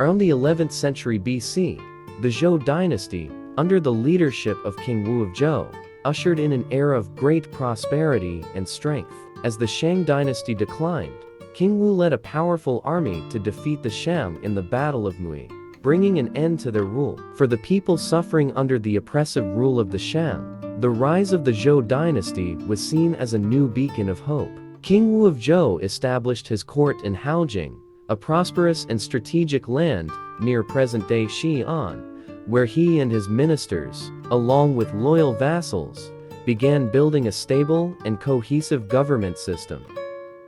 Around the 11th century BC, the Zhou dynasty, under the leadership of King Wu of Zhou, ushered in an era of great prosperity and strength. As the Shang dynasty declined, King Wu led a powerful army to defeat the Shang in the Battle of Luoyi, bringing an end to their rule. For the people suffering under the oppressive rule of the Shang, the rise of the Zhou dynasty was seen as a new beacon of hope. King Wu of Zhou established his court in Haojing, a prosperous and strategic land near present-day Xi'an, where he and his ministers, along with loyal vassals, began building a stable and cohesive government system.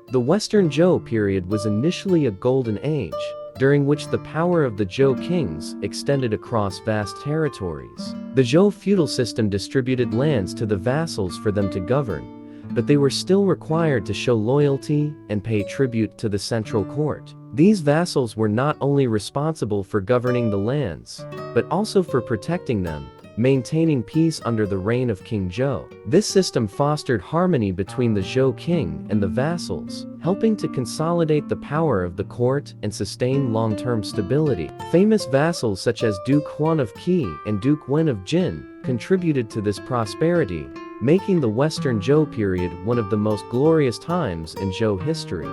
The Western Zhou period was initially a golden age, during which the power of the Zhou kings extended across vast territories. The Zhou feudal system distributed lands to the vassals for them to govern, but they were still required to show loyalty and pay tribute to the central court. These vassals were not only responsible for governing the lands, but also for protecting them, maintaining peace under the reign of King Zhou. This system fostered harmony between the Zhou king and the vassals, helping to consolidate the power of the court and sustain long-term stability. Famous vassals such as Duke Huan of Qi and Duke Wen of Jin contributed to this prosperity, making the Western Zhou period one of the most glorious times in Zhou history.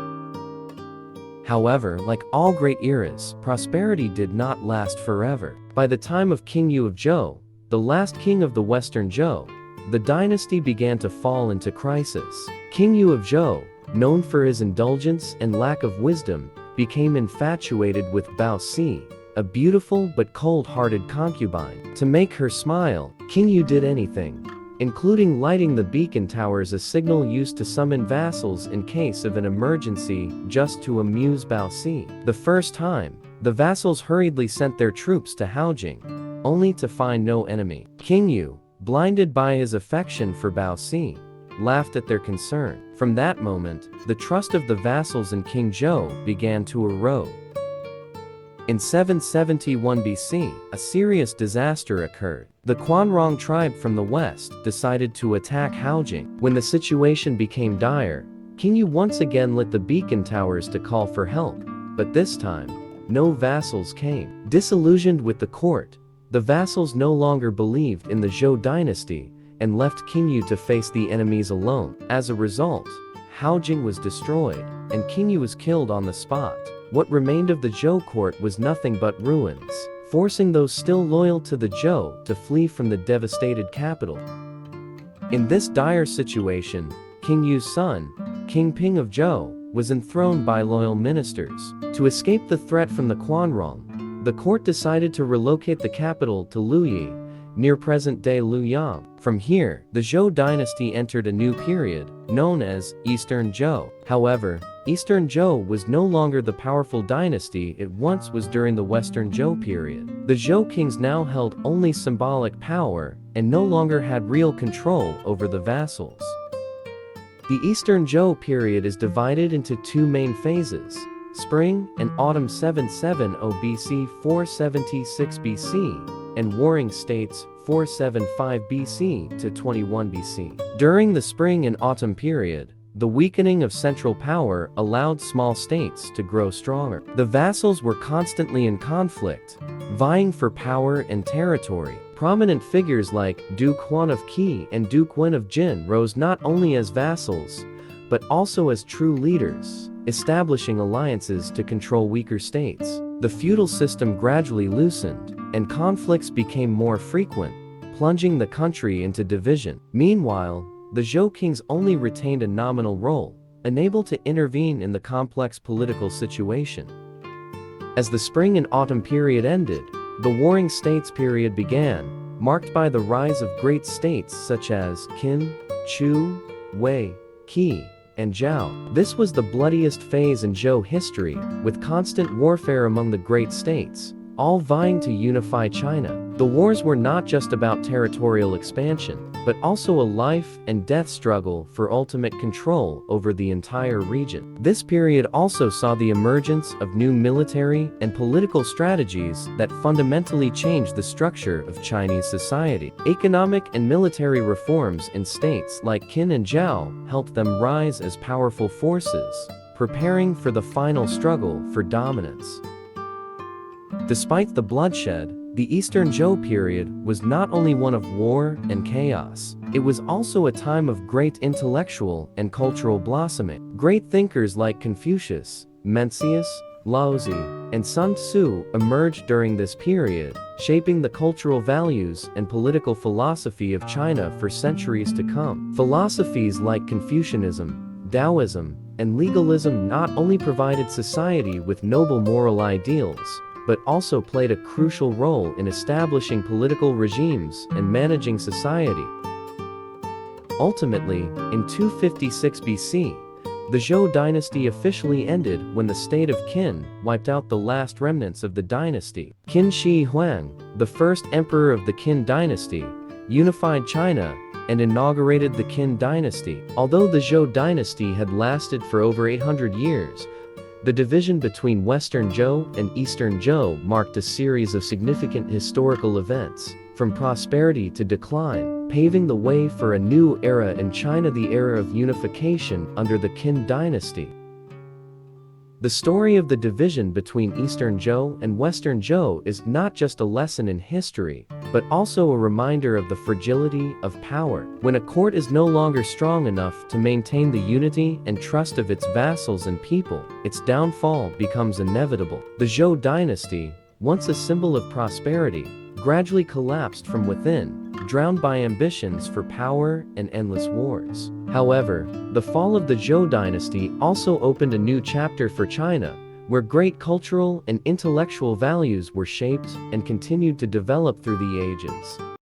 However, like all great eras, prosperity did not last forever. By the time of King Yu of Zhou, the last king of the Western Zhou, the dynasty began to fall into crisis. King Yu of Zhou, known for his indulgence and lack of wisdom, became infatuated with Bao Si, a beautiful but cold-hearted concubine. To make her smile, King Yu did anything, including lighting the beacon towers, a signal used to summon vassals in case of an emergency, just to amuse Bao Si. The first time, the vassals hurriedly sent their troops to Haojing, only to find no enemy. King Yu, blinded by his affection for Bao Si, laughed at their concern. From that moment, the trust of the vassals in King Zhou began to erode. In 771 BC, a serious disaster occurred. The Quanrong tribe from the west decided to attack Haojing. When the situation became dire, King Yu once again lit the beacon towers to call for help, but this time, no vassals came. Disillusioned with the court, the vassals no longer believed in the Zhou dynasty and left King Yu to face the enemies alone. As a result, Haojing was destroyed, and King Yu was killed on the spot. What remained of the Zhou court was nothing but ruins, forcing those still loyal to the Zhou to flee from the devastated capital. In this dire situation, King Yu's son, King Ping of Zhou, was enthroned by loyal ministers. To escape the threat from the Quanrong, the court decided to relocate the capital to Luoyi, near present-day Luoyang. From here, the Zhou dynasty entered a new period, known as Eastern Zhou. However, Eastern Zhou was no longer the powerful dynasty it once was during the Western Zhou period. The Zhou kings now held only symbolic power and no longer had real control over the vassals. The Eastern Zhou period is divided into two main phases: Spring and Autumn 770 BC 476 BC, and Warring States 475 BC to 21 BC. During the Spring and Autumn period, the weakening of central power allowed small states to grow stronger. The vassals were constantly in conflict, vying for power and territory. Prominent figures like Duke Huan of Qi and Duke Wen of Jin rose not only as vassals, but also as true leaders, establishing alliances to control weaker states. The feudal system gradually loosened, and conflicts became more frequent, plunging the country into division. Meanwhile, the Zhou kings only retained a nominal role, unable to intervene in the complex political situation. As the Spring and Autumn period ended, the Warring States period began, marked by the rise of great states such as Qin, Chu, Wei, Qi, and Zhao. This was the bloodiest phase in Zhou history, with constant warfare among the great states, all vying to unify China. The wars were not just about territorial expansion, but also a life and death struggle for ultimate control over the entire region. This period also saw the emergence of new military and political strategies that fundamentally changed the structure of Chinese society. Economic and military reforms in states like Qin and Zhao helped them rise as powerful forces, preparing for the final struggle for dominance. Despite the bloodshed, the Eastern Zhou period was not only one of war and chaos, it was also a time of great intellectual and cultural blossoming. Great thinkers like Confucius, Mencius, Luoyi, and Sun Tzu emerged during this period, shaping the cultural values and political philosophy of China for centuries to come. Philosophies like Confucianism, Taoism, and legalism not only provided society with noble moral ideals, but also played a crucial role in establishing political regimes and managing society. Ultimately, in 256 BC, the Zhou dynasty officially ended when the state of Qin wiped out the last remnants of the dynasty. Qin Shi Huang, the first emperor of the Qin dynasty, unified China and inaugurated the Qin dynasty. Although the Zhou dynasty had lasted for over 800 years, the division between Western Zhou and Eastern Zhou marked a series of significant historical events, from prosperity to decline, paving the way for a new era in China, the era of unification under the Qin dynasty. The story of the division between Eastern Zhou and Western Zhou is not just a lesson in history, but also a reminder of the fragility of power. When a court is no longer strong enough to maintain the unity and trust of its vassals and people, its downfall becomes inevitable. The Zhou dynasty, once a symbol of prosperity, gradually collapsed from within, drowned by ambitions for power and endless wars. However, the fall of the Zhou dynasty also opened a new chapter for China, where great cultural and intellectual values were shaped and continued to develop through the ages.